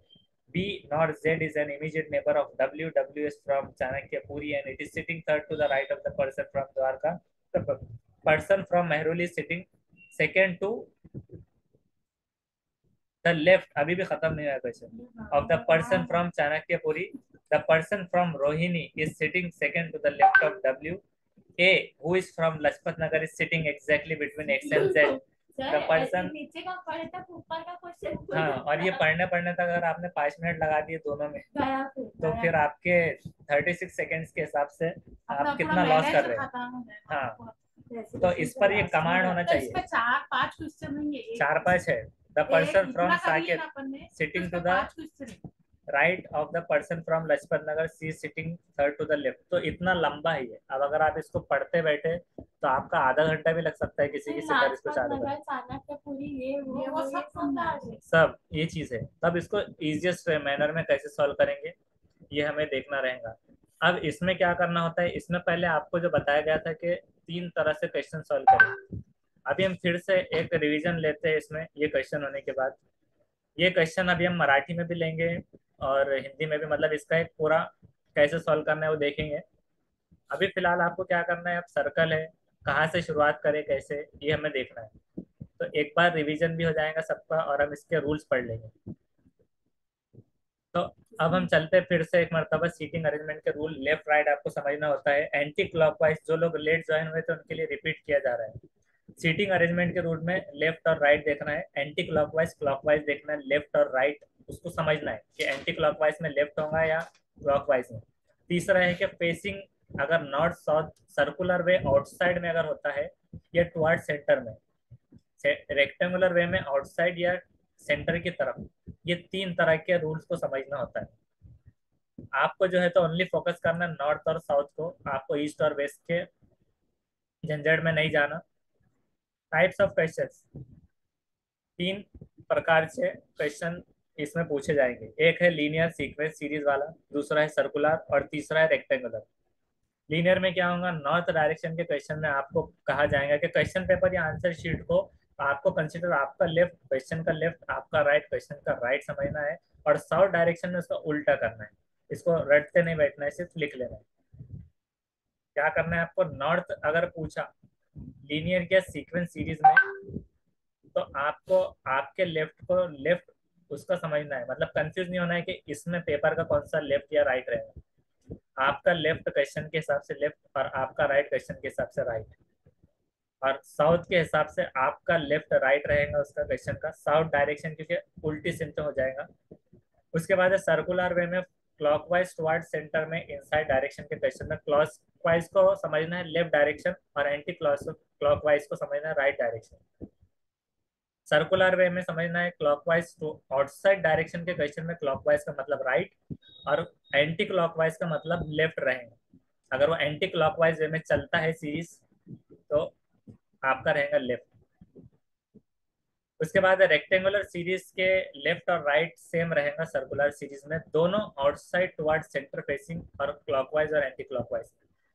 B nor Z is an immediate neighbor of W. W is from Chanakyapuri and it is sitting third to the right of the person from Dwarka. The person from Mehruli is sitting second to the left. अभी भी खत्म नहीं हुआ question. Of the person from Chanakyapuri, the person from Rohini is sitting second to the left of W. A, who is from Lajpat Nagar, is sitting exactly between X and Z. The person, नीचे का पढ़े तक ऊपर का question हाँ, और ये पढ़ने पढ़ने तक अगर आपने 5 मिनट लगा दिए दोनों में, गया तो फिर आपके 36 सेकेंड्स के हिसाब से आप कितना लॉस कर रहे हैं। हाँ, तो इस पर ये कमांड होना तो इस पे चाहिए। 4-5 क्वेश्चन होंगे, 4-5 है। The person from Saket sitting to the question right of the person from Lajpat Nagar, C sitting third to the left. तो इतना लंबा ही है। अब अगर आप इसको पढ़ते बैठे तो आपका आधा घंटा भी लग सकता है किसी किसी पर इसको चालू करने। चाणक्यपुरी ये वो सब सुनना है। सब ये चीज है। तब इसको इजिएस्ट मैनर में कैसे सॉल्व करेंगे, ये हमें देखना रहेगा। अब इसमें क्या करना होता है, इसमें पहले आपको जो बताया गया था कि 3 तरह से क्वेश्चन सॉल्व करें। अभी हम फिर से एक रिवीजन लेते हैं इसमें, ये क्वेश्चन होने के बाद। ये क्वेश्चन अभी हम मराठी में भी लेंगे और हिंदी में भी, मतलब इसका एक पूरा कैसे सॉल्व करना है वो देखेंगे। अभी फिलहाल आपको क्या करना है, अब सर्कल है, कहाँ से शुरुआत करें कैसे, ये हमें देखना है। तो एक बार रिवीजन भी हो जाएगा सबका और हम इसके रूल्स पढ़ लेंगे। तो अब हम चलते हैं फिर से एक मरतबा सीटिंग अरेंजमेंट के रूल। लेफ्ट राइट आपको समझना होता है। एंटी क्लॉकवाइज, जो लोग लेट ज्वाइन हुए थे उनके लिए रिपीट किया जा रहा है। सीटिंग अरेंजमेंट के रूल में लेफ्ट और राइट देखना है, एंटी क्लॉकवाइज क्लॉकवाइज देखना है, लेफ्ट और राइट उसको समझना है कि एंटी क्लॉकवाइज में लेफ्ट होगा या क्लॉकवाइज में। तीसरा है कि फेसिंग, अगर नॉर्थ साउथ सर्कुलर वे आउटसाइड में अगर होता है या टुवर्ड सेंटर में, रेक्टेंगुलर वे में आउटसाइड या सेंटर की तरफ, ये 3 तरह के रूल्स को समझना होता है। आपको जो है तो ओनली फोकस करना नॉर्थ और साउथ को, आपको ईस्ट और वेस्ट के झंझट में नहीं जाना। टाइप्स ऑफ क्वेश्चंस, 3 प्रकार से क्वेश्चन इसमें पूछे जाएंगे। एक है लीनियर सीक्वेंस सीरीज वाला, दूसरा है सर्कुलर और तीसरा है रेक्टेंगुलर। लीनियर में क्या होगा, नॉर्थ डायरेक्शन के क्वेश्चन में आपको कहा जाएगा कि क्वेश्चन पेपर या आंसर शीट को आपको कंसिडर आपका लेफ्ट क्वेश्चन का लेफ्ट, आपका राइट क्वेश्चन का राइट समझना है, और साउथ डायरेक्शन में उसका उल्टा करना है। इसको रटते नहीं बैठना है, सिर्फ लिख लेना है। क्या करना है आपको, नॉर्थ अगर पूछा लीनियर या सीक्वेंस सीरीज में, तो आपको आपके लेफ्ट को लेफ्ट उसका समझना है, मतलब कंफ्यूज नहीं होना है कि इसमें पेपर का कौन सा लेफ्ट या राइट रहेगा। आपका लेफ्ट क्वेश्चन के हिसाब से लेफ्ट और आपका राइट क्वेश्चन के हिसाब से राइट, और साउथ के हिसाब से आपका लेफ्ट राइट रहेगा उसका क्वेश्चन का साउथ डायरेक्शन, क्योंकि उल्टी सिम्टम हो जाएगा। उसके बाद सर्कुलर वे में क्लॉकवाइज टुवर्ड सेंटर में इनसाइड डायरेक्शन के क्वेश्चन में क्लॉकवाइज को समझना है लेफ्ट डायरेक्शन और एंटी क्लॉकवाइज को समझना है राइट डायरेक्शन। सर्कुलर वे में समझना है क्लॉकवाइज टू आउटसाइड डायरेक्शन के क्वेश्चन में क्लॉकवाइज का मतलब राइट और एंटी क्लॉकवाइज का मतलब लेफ्ट रहेगा। अगर वो एंटी क्लॉकवाइज वे में चलता है सीरीज तो आपका रहेगा लेफ्ट। उसके बाद रेक्टेंगुलर सीरीज के लेफ्ट और राइट सेम रहेगा सर्कुलर सीरीज में, दोनों आउटसाइड टुवर्ड सेंटर फेसिंग और क्लॉकवाइज और एंटी क्लॉकवाइज।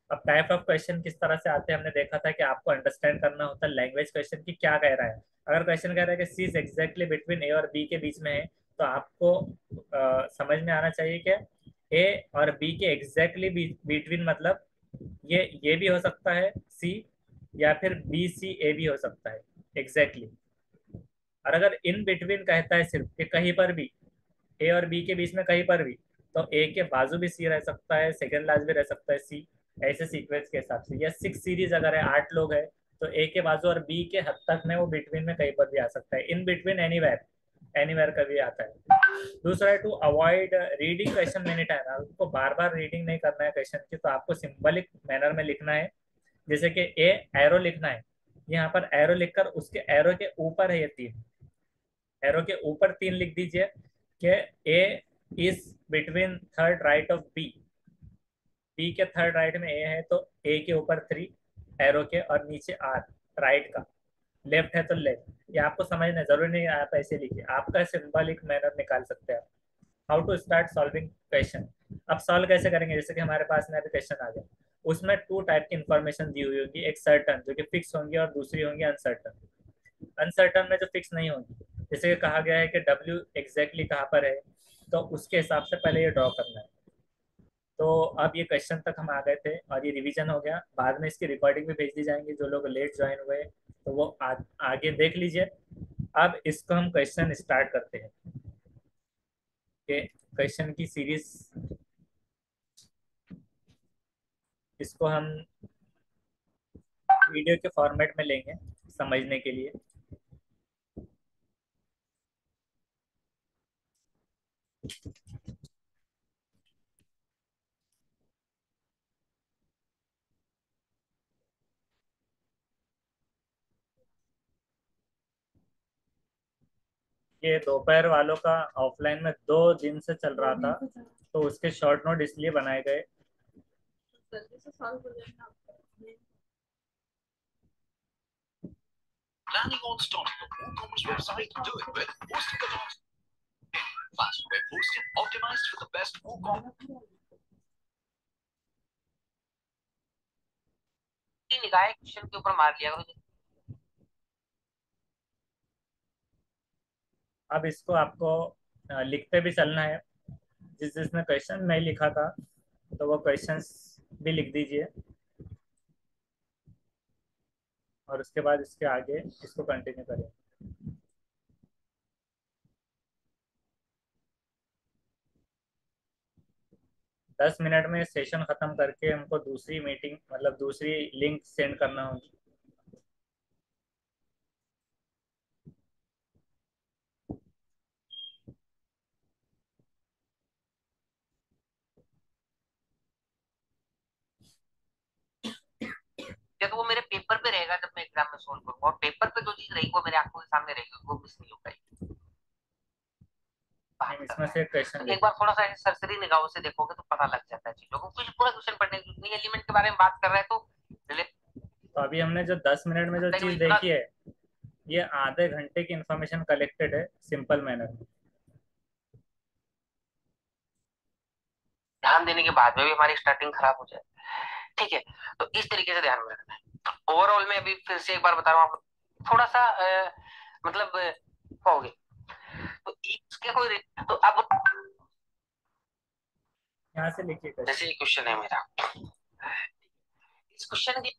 अब टाइप ऑफ क्वेश्चन किस तरह से आते हैं हमने देखा था कि आपको अंडरस्टैंड करना होता है लैंग्वेज क्वेश्चन की क्या कह रहा है। अगर क्वेश्चन कह रहा है कि सी इज एग्जैक्टली बिटवीन ए और बी के बीच में है, तो आपको समझ में आना चाहिए कि ए और बी के एग्जैक्टली बिटवीन मतलब ये भी हो सकता है सी, या फिर बी सी ए भी हो सकता है एग्जैक्टली। और अगर इन बिटवीन कहता है सिर्फ कि कहीं पर भी ए और बी के बीच में कहीं पर भी, तो ए के बाजू भी सी रह सकता है, सेकंड लास्ट भी रह सकता है सी, ऐसे सीक्वेंस के हिसाब से। या 6 सीरीज अगर है 8 लोग है, तो ए के बाजू और बी के हद तक में वो बिटवीन में कहीं पर भी आ सकता है, इन बिटवीन एनीवेयर, एनीवेयर का भी आता है। दूसरा है to avoid reading question many time. आपको बार बार रीडिंग नहीं करना है क्वेश्चन की, तो आपको सिंबलिक मैनर में लिखना है। जैसे कि ए एरो लिखना है, यहाँ पर एरो लिखकर उसके एरो के ऊपर है ये 3, एरो के ऊपर 3 लिख दीजिए कि A is between third right of B. B के थर्ड राइट में ए है, तो ए के ऊपर 3 एरो के, और नीचे आर राइट का, लेफ्ट है तो लेफ्ट। ये आपको समझना जरूरी नहीं है आप ऐसे लिखिए, आपका सिंबलिक मैनर निकाल सकते हैं। How to start solving question. अब सॉल्व कैसे करेंगे, जैसे कि हमारे पास में अभी क्वेश्चन आ गया, उसमें 2 टाइप की इंफॉर्मेशन दी हुई होगी, एक सर्टन जो कि फिक्स होंगी और दूसरी होंगी अनसर्टन। अनसर्टन में जो फिक्स नहीं होगी, जैसे कि कहा गया है कि डब्ल्यू एग्जैक्टली कहाँ पर है, तो उसके हिसाब से पहले ये ड्रॉ करना है। तो अब ये क्वेश्चन तक हम आ गए थे और ये रिवीजन हो गया, बाद में इसकी रिकॉर्डिंग भी भेज दी जाएंगी। जो लोग लेट ज्वाइन हुए तो वो आगे देख लीजिए। अब इसको हम क्वेश्चन स्टार्ट करते हैं कि क्वेश्चन की सीरीज, इसको हम वीडियो के फॉर्मेट में लेंगे समझने के लिए। ये दोपहर वालों का ऑफलाइन में 2 दिन से चल रहा था, तो उसके शॉर्ट नोट इसलिए बनाए गए। जल्दी से सॉल्व हो जाएगा। Planning on starting a WooCommerce website? Do it with Hosting. Fast web hosting optimized for the best WooCommerce. निगाह क्वेश्चन के ऊपर मार लिया करो। अब इसको आपको लिखते भी चलना है। जिसने क्वेश्चन नहीं लिखा था तो वो क्वेश्चंस भी लिख दीजिए, और उसके बाद इसके आगे इसको कंटिन्यू करें। दस मिनट में सेशन खत्म करके हमको दूसरी मीटिंग मतलब दूसरी लिंक सेंड करना होगी। जब वो मेरे पेपर पे रहेगा जब मैं एग्जाम में सोल्व करूंगा, और पेपर पे जो चीज रहेगी वो मेरे आंखों के सामने रहेगी, वो मिस नहीं हो पाएगी। इसमें से क्वेश्चन तो एक बार थोड़ा सा सरसरी निगाहों से देखोगे तो पता लग जाता है चीजों को। कुछ पूरा क्वेश्चन पढ़ने की नहीं, एलिमेंट के बारे में बात कर रहे हैं तो अभी हमने जो 10 मिनट में जो चीज देखी है, ये आधे घंटे की इंफॉर्मेशन कलेक्टेड है सिंपल मैनर में। ध्यान देने के बाद में भी हमारी स्टार्टिंग खराब हो जाए, ठीक है। तो इस तरीके से ध्यान में रखना है। ओवरऑल में अभी फिर से एक बार बता रहा हूँ, थोड़ा सा मतलब होगे तो इसके कोई तो अब यहाँ से लिखिए जैसे ये क्वेश्चन है मेरा, इस क्वेश्चन की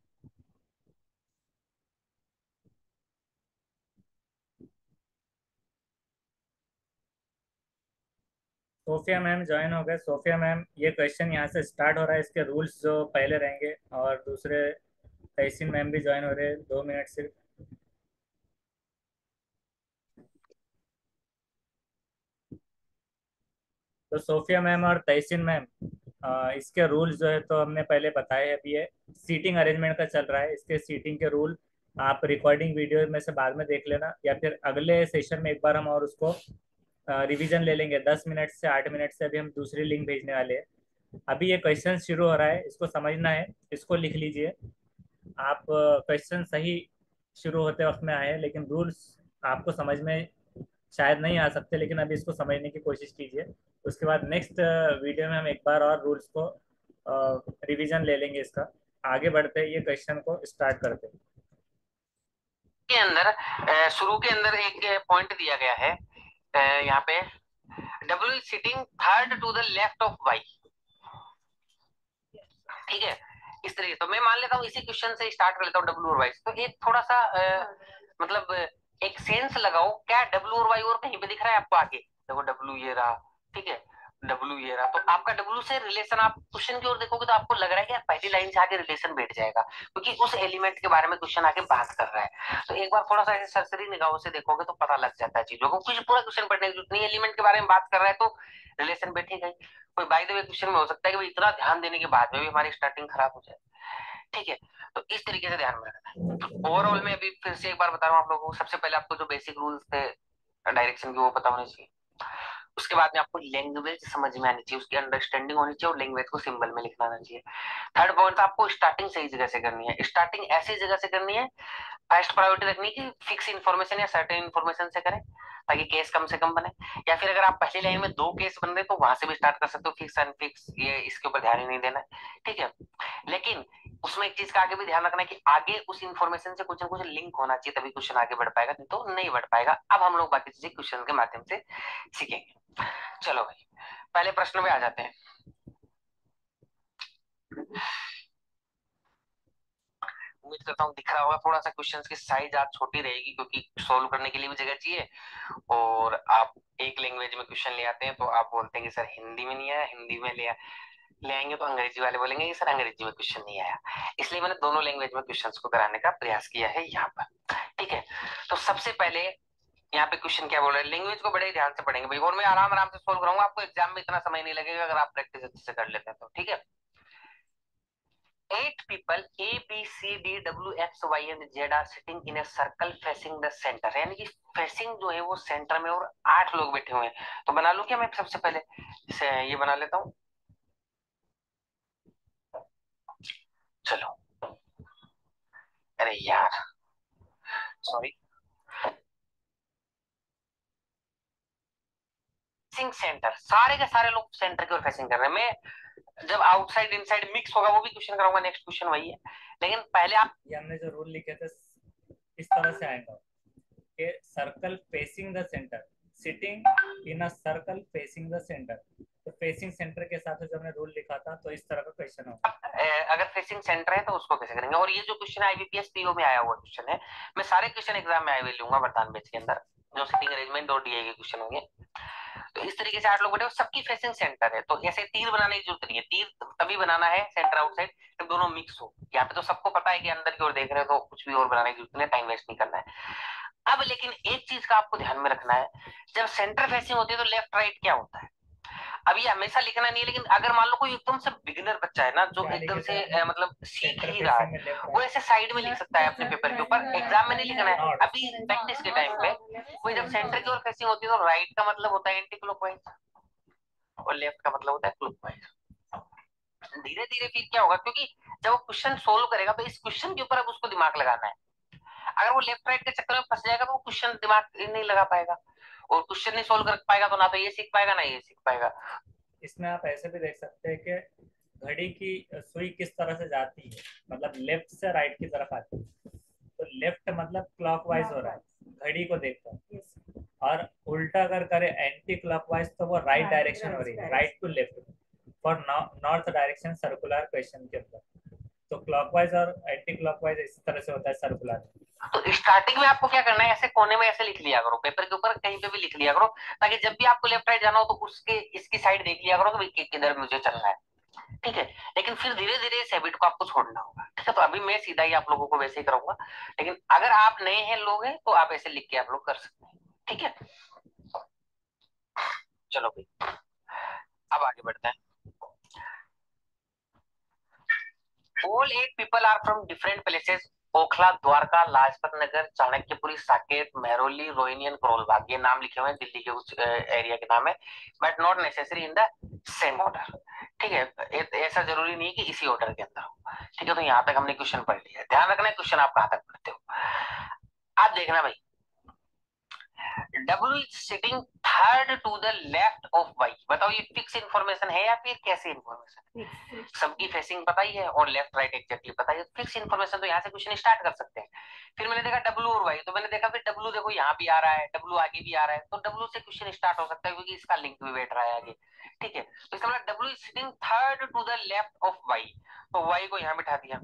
सोफिया मैम ज्वाइन हो गए। सोफिया मैम, ये क्वेश्चन यहाँ से स्टार्ट हो रहा है, इसके रूल्स जो पहले रहेंगे, और दूसरे तहसीन मैम भी ज्वाइन हो रहे हैं, 2 मिनट सिर्फ। तो सोफिया मैम और तहसीन मैम, इसके रूल्स जो है तो हमने पहले बताए हैं। अभी ये सीटिंग अरेंजमेंट का चल रहा है, इसके सीटिंग के रूल आप रिकॉर्डिंग वीडियो में से बाद में देख लेना, या फिर अगले सेशन में एक बार हम और उसको रिवीजन ले लेंगे। 10 मिनट से 8 मिनट से अभी हम दूसरी लिंक भेजने वाले हैं। अभी ये क्वेश्चन शुरू हो रहा है, इसको समझना है, इसको लिख लीजिए आप। क्वेश्चन सही शुरू होते वक्त में आए हैं, लेकिन रूल्स आपको समझ में शायद नहीं आ सकते, लेकिन अभी इसको समझने की कोशिश कीजिए। उसके बाद नेक्स्ट वीडियो में हम एक बार और रूल्स को रिवीजन ले लेंगे इसका। आगे बढ़ते हैं, ये क्वेश्चन को स्टार्ट करते हैं। के अंदर शुरू के अंदर एक पॉइंट दिया गया है, यहाँ पे W is sitting third to the left of Y। ठीक है, इस तरीके तो मैं मान लेता हूँ इसी क्वेश्चन से स्टार्ट कर लेता हूँ W और Y से। तो एक थोड़ा सा मतलब एक सेंस लगाओ, क्या W और Y और कहीं पे दिख रहा है आपको आगे? देखो W ये रहा, ठीक है, W ये रहा, तो आपका W से रिलेशन आप क्वेश्चन की ओर देखोगे तो आपको लग रहा है कि यार पहली लाइन से आगे रिलेशन बैठ जाएगा, क्योंकि उस एलिमेंट के बारे में क्वेश्चन आगे बात कर रहा है। तो एक बार थोड़ा सा ऐसे सरसरी निगाहों से देखोगे तो पता लग जाता है चीजों को, कुछ पूरा क्वेश्चन पढ़ने की जरूरत नहीं, एलिमेंट के बारे में बात कर रहा है तो रिलेशन बैठेगा ही। कोई बाय द वे क्वेश्चन में हो सकता है कि इतना ध्यान देने के बाद में भी हमारी स्टार्टिंग खराब हो जाए। ठीक है, तो इस तरीके से ध्यान में रखना है। ओवरऑल में अभी फिर से एक बार बता रहा हूँ आप लोगों को, सबसे पहले आपको जो बेसिक रूल्स थे डायरेक्शन के वो पता होने चाहिए। उसके बाद में आपको लैंग्वेज समझ में आनी चाहिए, उसकी अंडरस्टैंडिंग होनी चाहिए और लैंग्वेज को सिंबल में लिखना आना चाहिए। थर्ड पॉइंट था, आपको स्टार्टिंग सही जगह से करनी है। स्टार्टिंग ऐसी जगह से करनी है, फर्स्ट प्रायोरिटी रखनी कि फिक्स इन्फॉर्मेशन या सर्टेन इन्फॉर्मेशन से करें ताकि केस कम से कम बने। या फिर अगर आप पहली लाइन में 2 केस बन रहे तो वहां से भी स्टार्ट कर सकते हो, फिक्स अनफिक्स, ये इसके ऊपर ध्यान ही नहीं देना है। ठीक है, लेकिन उसमें एक चीज का आगे भी ध्यान रखना है कि आगे उस इन्फॉर्मेशन से कुछ ना कुछ लिंक होना चाहिए, तभी क्वेश्चन आगे बढ़ पाएगा, नहीं तो नहीं बढ़ पाएगा। अब हम लोग बाकी चीजें क्वेश्चन के माध्यम से सीखेंगे। चलो भाई, पहले प्रश्न में आ जाते हैं। उम्मीद करता हूँ दिख रहा होगा, थोड़ा सा क्वेश्चंस की साइज आज छोटी रहेगी क्योंकि सोल्व करने के लिए भी जगह चाहिए, और आप एक लैंग्वेज में क्वेश्चन ले आते हैं तो आप बोलते हैं कि सर हिंदी में नहीं आया, हिंदी में ले आएंगे तो अंग्रेजी वाले बोलेंगे कि सर अंग्रेजी में क्वेश्चन नहीं आया। इसलिए मैंने दोनों लैंग्वेज में क्वेश्चंस को कराने का प्रयास किया है यहाँ पर। ठीक है, तो सबसे पहले यहाँ पे क्वेश्चन क्या बोल रहे हैं, लैंग्वेज को बड़े ध्यान से पढ़ेंगे भाई, और मैं आराम आराम से सोल्व कराऊंगा, आपको एग्जाम में इतना समय नहीं लगेगा अगर आप प्रैक्टिस अच्छे से कर लेते हैं तो। ठीक है, 8 people A, B, C, D, W, X, Y and Z are sitting in a circle facing the center, यानी कि फेसिंग जो है वो सेंटर में, और 8 लोग बैठे हुए हैं। तो बना लूं क्या मैं सबसे पहले? इसे ये बना लेता हूं, चलो। अरे यार सॉरी, फेसिंग सेंटर, सारे के सारे लोग सेंटर की ओर फेसिंग कर रहे हैं। मैं जब आउटसाइड इनसाइड मिक्स होगा वो भी क्वेश्चन कराऊंगा, नेक्स्ट क्वेश्चन वही है, लेकिन पहले आप ये हमने जो रूल लिखे थे इस तरह से आएगा कि circle facing the centre, sitting in a circle facing the centre. तो फेसिंग सेंटर के साथ जब हमने रूल लिखा था तो इस तरह का क्वेश्चन होगा। अगर फेसिंग सेंटर है तो उसको कैसे करेंगे, और ये जो क्वेश्चन आईबीपीएस पीओ में आया हुआ क्वेश्चन है, मैं सारे क्वेश्चन एग्जाम में आए हुए लूंगा वरदान बैच के अंदर, जो सिटिंग अरेंजमेंट और डीए के क्वेश्चन होंगे। तो इस तरीके से 8 लोग बैठे हो, सबकी फेसिंग सेंटर है, तो ऐसे तीर बनाने की जरूरत नहीं है। तीर तभी बनाना है सेंटर आउटसाइड जब दोनों मिक्स हो। यहाँ पे तो सबको पता है कि अंदर की ओर देख रहे हो, तो कुछ भी और बनाने की जरूरत नहीं, टाइम वेस्ट नहीं करना है। अब लेकिन एक चीज का आपको ध्यान में रखना है, जब सेंटर फेसिंग होती है तो लेफ्ट राइट क्या होता है? अब ये हमेशा लिखना नहीं है, लेकिन अगर मान लो कोई एकदम से बिगिनर बच्चा है ना, जो क्या एकदम लिखे से थे? मतलब सीख सेंटर ही रहा फेसिंग में है, लेफ्ट वो ऐसे साइड में लिख सकता है अपने पेपर के ऊपर, एग्जाम में नहीं लिखना है। राइट। अभी प्रैक्टिस के टाइम पे कोई जब सेंटर की ओर फेसिंग होती है तो राइट का मतलब होता है एंटी क्लॉकवाइज, और लेफ्ट का मतलब होता है क्लॉकवाइज। धीरे धीरे फिर क्या होगा, क्योंकि जब वो क्वेश्चन सोल्व करेगा तो इस क्वेश्चन के ऊपर अब उसको दिमाग लगाना है। अगर वो लेफ्ट राइट के चक्कर में फंस जाएगा तो वो क्वेश्चन दिमाग नहीं लगा पाएगा, और क्वेश्चन नहीं सोल्व कर पाएगा तो ना तो ये सीख पाएगा ना ये सीख पाएगा। इसमें आप ऐसे भी देख सकते हैं कि घड़ी की सुई किस तरह से जाती है, मतलब लेफ्ट से राइट की तरफ आती है, तो लेफ्ट मतलब क्लॉकवाइज हो रहा है घड़ी को देखकर, और उल्टा अगर करे एंटी क्लॉकवाइज तो वो राइट डायरेक्शन हो रही है, right to left for north direction circular question के अंदर। तो क्लॉकवाइज और एंटी क्लॉकवाइज इस तरह से होता है सर्कुलर। तो स्टार्टिंग में आपको क्या करना है, ऐसे कोने में ऐसे लिख लिया करो, पेपर के ऊपर कहीं पे भी लिख लिया करो, ताकि जब भी आपको लेफ्ट राइट जाना हो तो उसके इसकी साइड देख लिया करो कि किधर मुझे चलना है। ठीक है, लेकिन फिर धीरे धीरे इस हैबिट को आपको छोड़ना होगा। ठीक है, तो अभी मैं सीधा ही आप लोगों को वैसे ही कराऊंगा, लेकिन अगर आप नए हैं लोग हैं तो आप ऐसे लिख के आप लोग कर सकते हैं। ठीक है, चलो भाई अब आगे बढ़ते हैं। All 8 people are from different places. Okhla, Dwarka, Lajpat Nagar, Chanakyapuri, Saket, Mehrauli, Rohini and Karol Bagh, ये नाम लिखे हुए हैं, दिल्ली के कुछ एरिया के नाम है, but not necessary in the same order. ठीक है, ऐसा जरूरी नहीं है कि इसी ऑर्डर के अंदर हो। ठीक है, तो यहाँ तक हमने क्वेश्चन पढ़ लिया, ध्यान रखना है क्वेश्चन आप कहाँ तक पढ़ते हो। आप देखना भाई, W is sitting third to the left of Y। बताओ ये फिक्स इन्फॉर्मेशन है या फिर कैसे इन्फॉर्मेशन? सबकी फेसिंग पता ही है और लेफ्ट राइट एग्जैक्टली पता है, फिक्स इन्फॉर्मेशन। तो यहाँ से क्वेश्चन स्टार्ट कर सकते हैं। फिर मैंने देखा W और Y, तो मैंने देखा फिर W देखो यहाँ भी आ रहा है, W आगे भी आ रहा है, तो W से क्वेश्चन स्टार्ट हो सकता है क्योंकि इसका लिंक भी बैठ रहा है आगे। ठीक है, तो इसका मतलब W is sitting third to the left of Y, तो Y को यहाँ बिठा दिया।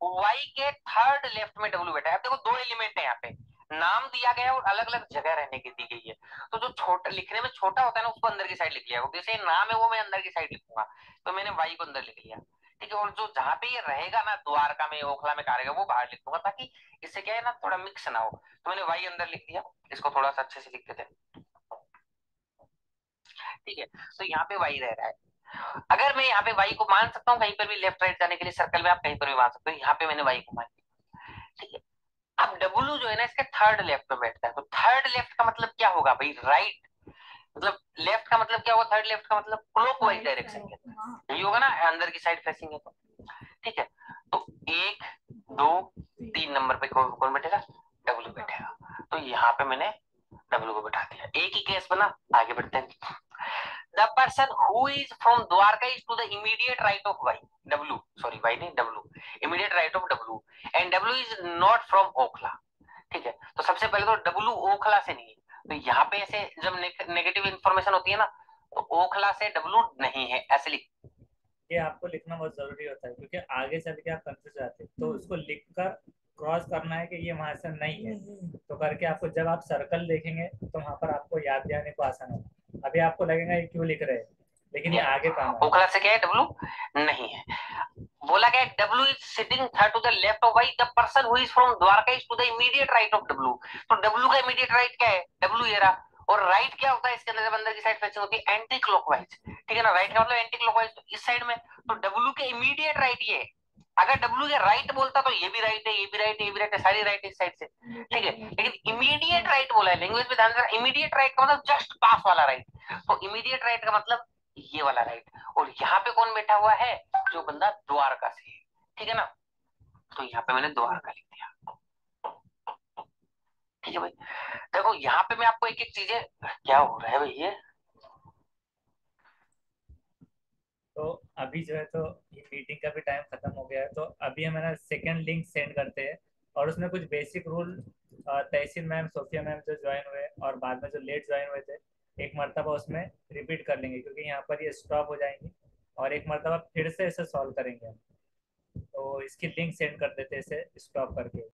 Y के थर्ड लेफ्ट में W बैठा है। अब देखो दो एलिमेंट है यहाँ पे, नाम दिया गया और अलग अलग जगह रहने की दी गई है। तो जो छोटा लिखने में छोटा होता है ना उसको अंदर की साइड लिख लिया, जैसे नाम है वो मैं अंदर की साइड लिखूंगा, तो मैंने Y को अंदर लिख लिया। ठीक है, और जो जहां पे ये रहेगा ना द्वारका में ओखला में कहा वो बाहर लिख दूंगा, ताकि इससे क्या है ना थोड़ा मिक्स ना हो। तो मैंने Y अंदर लिख दिया, इसको थोड़ा सा अच्छे से लिख देते हैं। ठीक है, तो यहाँ पे Y रह रहा है। अगर मैं यहाँ पे Y को मान सकता हूँ कहीं पर भी लेफ्ट राइट जाने के लिए, सर्कल में आप कहीं पर भी मान सकते हो, यहाँ पे मैंने Y को मान लिया। ठीक है, अब W जो है ना इसके थर्ड लेफ्ट में बैठता है, तो थर्ड लेफ्ट का मतलब क्या होगा भाई? राइट। मतलब लेफ्ट का मतलब क्या होगा? थर्ड लेफ्ट का मतलब क्लॉकवाइज डायरेक्शन के, यही होगा ना, अंदर की साइड फेसिंग है तो। ठीक है, तो 1 2 3 नंबर पे कौन बैठेगा? W बैठेगा। तो यहाँ पे मैंने W को बैठा दिया। एक ही केस बना, आगे बढ़ते हैं। The person who is from Dwarka is to the immediate right of Y. W, sorry Y नहीं W, immediate right of W, and W is not from Okhla. ठीक है, तो सबसे पहले तो W ओखला से नहीं है, तो यहाँ पे ऐसे जब नेगेटिव इंफॉर्मेशन होती है ना, तो ओखला से W नहीं है, ऐसे लिख। ये आपको लिखना बहुत जरूरी होता है क्योंकि आगे चल के आप कंफ्यूज जाते हैं, तो उसको लिखकर क्रॉस करना है कि ये वहां से नहीं है, तो करके आपको जब आप सर्कल देखेंगे तो वहां पर आपको याद दिलाने को आसान होगा। अभी आपको लगेगा ये क्यों लिख रहे हैं, लेकिन ये आगे काम है। ओखला से क्या है? W नहीं है। बोला गया W is sitting third to the left of Y, the person who is from Dwarka is to the immediate right of W। तो W का इमीडिएट राइट क्या है? W ये रहा। और राइट क्या होता है इसके अंदर? जब अंदर की साइड फेसिंग होती है एंटी क्लॉकवाइज। ठीक है ना, राइट का मतलब एंटी क्लॉकवाइज, तो इस साइड में, तो W के इमीडिएट राइट ये है। अगर W के राइट बोलता तो ये भी राइट है, ये भी राइट है, ये भी राइट है, सारी राइट इस साइड से। ठीक है, लेकिन इमीडिएट राइट बोला है, लैंग्वेज में ध्यान देना, इमीडिएट राइट का मतलब जस्ट पास वाला राइट। तो इमीडिएट राइट का मतलब ये वाला राइट। और यहाँ पे कौन बैठा हुआ है? जो बंदा द्वारका से है। ठीक है ना, तो यहाँ पे मैंने द्वारका लिख दिया। ठीक है भाई, देखो यहाँ पे मैं आपको एक एक चीजें, क्या हो रहा है भाई ये? तो अभी जो है तो ये मीटिंग का भी टाइम खत्म हो गया है, तो अभी हम है ना सेकेंड लिंक सेंड करते हैं, और उसमें कुछ बेसिक रूल तहसीन मैम, सोफिया मैम जो ज्वाइन हुए और बाद में जो लेट ज्वाइन हुए थे, एक मरतबा उसमें रिपीट कर लेंगे क्योंकि यहाँ पर ये स्टॉप हो जाएंगी, और एक मरतबा फिर से इसे सॉल्व करेंगे हम। तो इसकी लिंक सेंड कर देते हैं इसे स्टॉप करके।